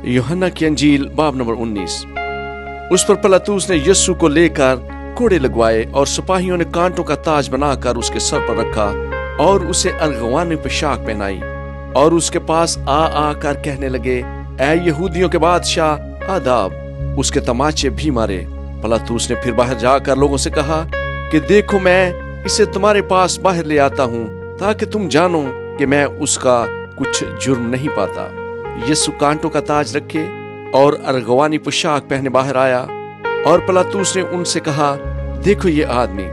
यूहन्ना की अंजील बाब नंबर 19। उस पर पिलातुस ने यीशु को लेकर कोड़े लगवाए और सिपाहियों ने कांटों का ताज बनाकर उसके सर पर रखा और उसे अरगवानी पोशाक पहनाई और उसके पास आकर कहने लगे, ऐ यहूदियों के बादशाह आदाब। उसके तमाचे भी मारे। पिलातुस ने फिर बाहर जाकर लोगों से कहा कि देखो, मैं इसे तुम्हारे पास बाहर ले आता हूँ ताकि तुम जानो कि मैं उसका कुछ जुर्म नहीं पाता। यीशु कांटों का ताज रखे और अरगवानी पोशाक पहने बाहर आया और पिलातुस ने उनसे कहा, देखो ये आदमी।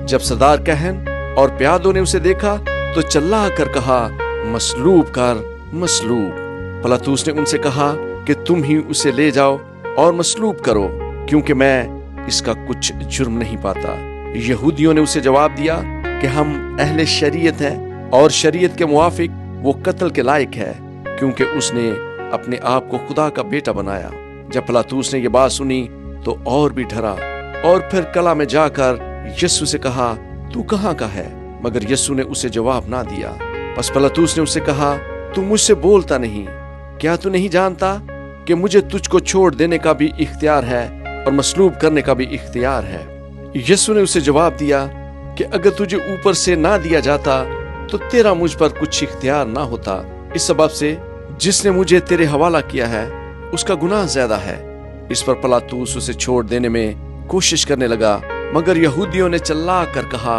जब सरदार कहन और प्यादों ने उसे देखा तो चिल्ला कर कहा, मसलूब कर, मसलूब। पिलातुस ने उनसे कहा कि तुम ही उसे ले जाओ और मसलूब करो, क्योंकि मैं इसका कुछ जुर्म नहीं पाता। यहूदियों ने उसे जवाब दिया कि हम अहले शरीयत हैं और शरीयत के मुवाफिक वो कत्ल के लायक है, क्योंकि उसने अपने आप को खुदा का बेटा बनाया। जब पिलातुस ने ये बात सुनी तो और भी डरा और फिर कला में जाकर यीशु से कहा, तू कहाँ का है? मगर यीशु ने उसे जवाब ना दिया। बस पिलातुस ने उससे कहा, तू मुझसे बोलता नहीं? क्या तू नहीं जानता कि मुझे तुझको छोड़ देने का भी इख्तियार है और मसलूब करने का भी इख्तियार है? यीशु ने उसे जवाब दिया कि अगर तुझे ऊपर से ना दिया जाता तो तेरा मुझ पर कुछ इख्तियार ना होता। इस सबब से जिसने मुझे तेरे हवाला किया है उसका गुनाह ज्यादा है। इस पर पिलातुस उसे छोड़ देने में कोशिश करने लगा, मगर यहूदियों ने चिल्ला कर कहा,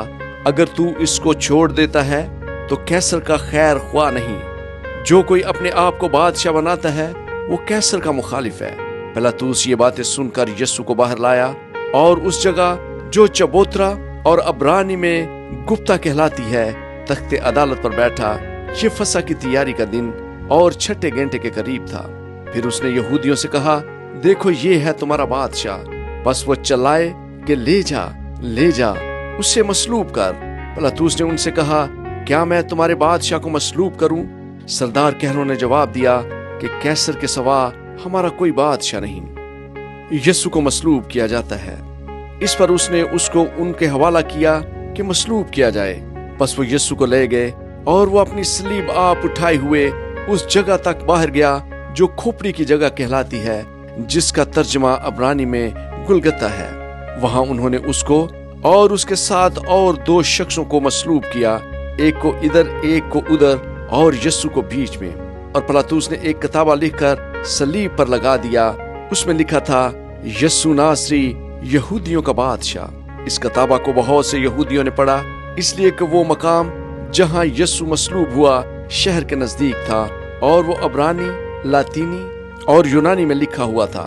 अगर तू इसको छोड़ देता है तो कैसर का खैर ख्वाह नहीं। जो कोई अपने आप को बादशाह बनाता है वो कैसर का मुखालिफ है। पिलातुस ये बातें सुनकर यीशु को बाहर लाया और उस जगह जो चबूतरा और अब्रानी में गुप्ता कहलाती है, तख्ते अदालत पर बैठा। ये फसह की तैयारी का दिन और 6 घंटे के करीब था। फिर उसने यहूदियों से कहा, देखो ये है तुम्हारा बादशाह। बस वो चिल्लाए कि ले जा, उससे मसलूब कर। पिलातुस ने उनसे कहा, क्या मैं तुम्हारे बादशाह को मसलूब करूं? सरदार कहनों ने जवाब दिया कि कैसर के सिवा हमारा कोई बादशाह नहीं। यीशु को मसलूब किया जाता है। इस पर उसने उसको उनके हवाला किया कि मसलूब किया जाए। बस वो यीशु को ले गए और वो अपनी सलीब आप उठाए हुए उस जगह तक बाहर गया जो खोपड़ी की जगह कहलाती है, जिसका तर्जमा अब्रानी में गुलगता है। वहां उन्होंने उसको और उसके साथ और 2 शख्सों को मसलूब किया, एक को इधर एक को उधर और यीशु को बीच में। और पिलातुस ने एक किताबा लिखकर सलीब पर लगा दिया। उसमें लिखा था, यीशु नासरी, यहूदियों का बादशाह। इस किताबा को बहुत से यहूदियों ने पढ़ा, इसलिए कि वो मकाम जहां यीशु मसलूब हुआ शहर के नजदीक था और वो अब्रानी, लातीनी और यूनानी में लिखा हुआ था।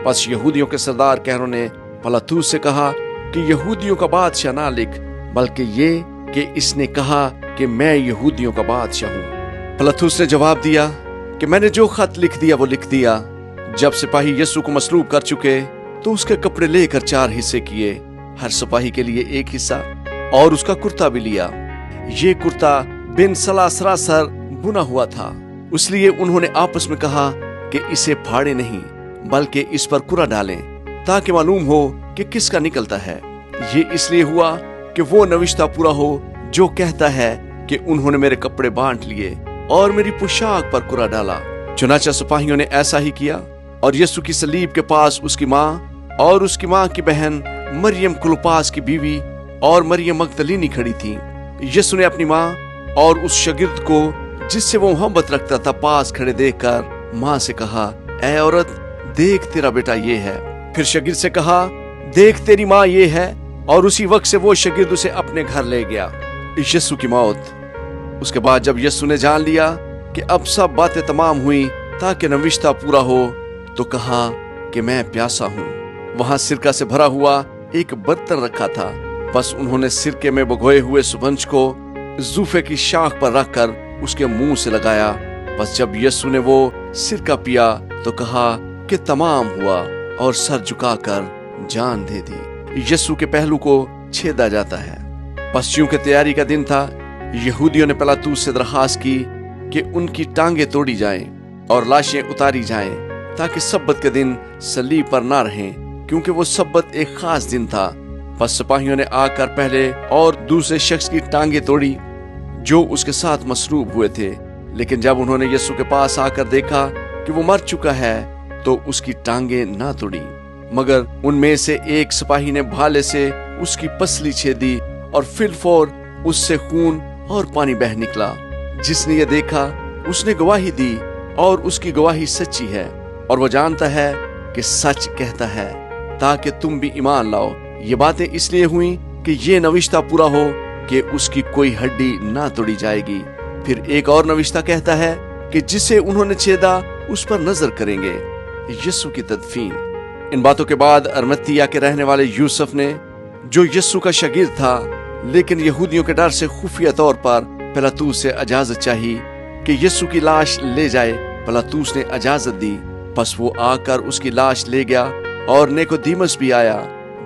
बस यहूदियों के सरदार कहनों ने पिलातुस से कहा कि यहूदियों का बादशाह ना लिख, बल्कि ये कि इसने कहा कि मैं यहूदियों का बादशाह हूँ। पिलातुस ने जवाब दिया कि मैंने जो खत लिख दिया वो लिख दिया। जब सिपाही यीशु को मसलूब कर चुके तो उसके कपड़े लेकर 4 हिस्से किए, हर सिपाही के लिए 1 हिस्सा, और उसका कुर्ता भी लिया। ये कुर्ता बिन सरासर बुना हुआ था, इसलिए उन्होंने आपस में कहा कि इसे फाड़े नहीं, बल्कि इस पर कुरा डालें ताकि मालूम हो कि किसका निकलता है। ये इसलिए हुआ कि वो नविश्ता पूरा हो जो कहता है कि उन्होंने मेरे कपड़े बांट लिए और मेरी पोशाक पर कुरा डाला। चुनाचा सिपाहियों ने ऐसा ही किया और यीशु की सलीब के पास उसकी माँ और उसकी माँ की बहन मरियम क्लोपास की बीवी और मरियम मगदलीनी खड़ी थी। यीशु ने अपनी माँ और उस शागिर्द को जिससे वो मोहब्बत रखता था पास खड़े देखकर माँ से कहा, ऐ औरत, देख तेरा बेटा ये है। फिर शागिर्द से कहा, देख तेरी माँ ये है। और उसी वक्त से वो शागिर्द उसे अपने घर ले गया। यीशु की मौत। उसके बाद जब यीशु ने जान लिया कि अब सब बातें तमाम हुई ताकि नविश्ता पूरा हो, तो कहा कि मैं प्यासा हूँ। वहां सिरका से भरा हुआ एक बर्तन रखा था। बस उन्होंने सिरके में भिगोए हुए सुगंध को जूफे की शाख पर रखकर उसके मुंह से लगाया। बस जब यीशु ने वो सिरका पिया तो कहा कि तमाम हुआ और सर झुकाकर जान दे दी। यीशु के पहलू को छेदा जाता है। पश्चिम की तैयारी का दिन था। यहूदियों ने पिलातुस से दरखास्त की कि उनकी टांगे तोड़ी जाएं और लाशें उतारी जाएं ताकि सब्बत के दिन सलीब पर ना रहें, क्योंकि वो सब्बत एक खास दिन था। बस सिपाहियों ने आकर पहले और दूसरे शख्स की टांगे तोड़ी जो उसके साथ मसलूब हुए थे। लेकिन जब उन्होंने यीशु के पास आकर देखा کہ وہ مر چکا ہے تو اس کی ٹانگیں نہ توڑی، مگر ان میں سے ایک سپاہی نے بھالے سے اس کی پسلی چھیدی اور فی الفور اس سے خون اور پانی بہہ نکلا۔ جس نے یہ دیکھا اس نے گواہی دی اور اس کی گواہی سچی ہے، اور وہ جانتا ہے کہ سچ کہتا ہے، تاکہ تم بھی ایمان لاؤ۔ یہ باتیں اس لیے ہوئیں کہ یہ نوشتہ پورا ہو کہ اس کی کوئی ہڈی نہ توڑی جائے گی۔ پھر ایک اور نوشتہ کہتا ہے کہ جسے انہوں نے چھیدا اس پر نظر کریں گے۔ یسوع کی تدفین۔ ان باتوں کے بعد ارمتیا کے رہنے والے یوسف نے، جو یسوع کا شاگرد تھا لیکن یہودیوں کے ڈر سے خفیہ طور پر پلاطوس سے اجازت چاہی کہ یسوع کی لاش لے جائے، پلاطوس نے اجازت دی۔ پس وہ آ کر اس کی لاش لے گیا، اور نیکودیمس بھی آیا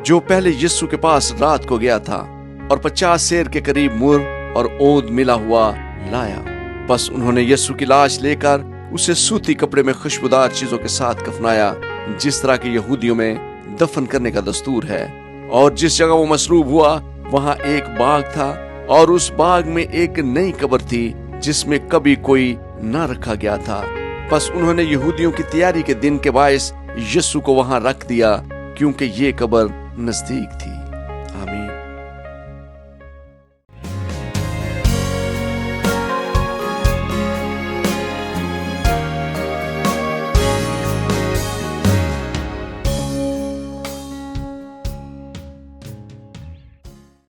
جو پہلے یسوع کے پاس رات کو گیا تھا، اور 50 سیر کے قریب مر اور عود ملا ہوا لایا۔ پس انہوں نے یسوع کی لاش لے کر اسے سوتی کپڑے میں خوشبودار چیزوں کے ساتھ کفنایا، جس طرح کے یہودیوں میں دفن کرنے کا دستور ہے۔ اور جس جگہ وہ مصلوب ہوا وہاں ایک باغ تھا، اور اس باغ میں ایک نئی قبر تھی جس میں کبھی کوئی نہ رکھا گیا تھا۔ پس انہوں نے یہودیوں کی تیاری کے دن کے باعث یسوع کو وہاں رکھ دیا، کیونکہ یہ قبر نزدیک تھی۔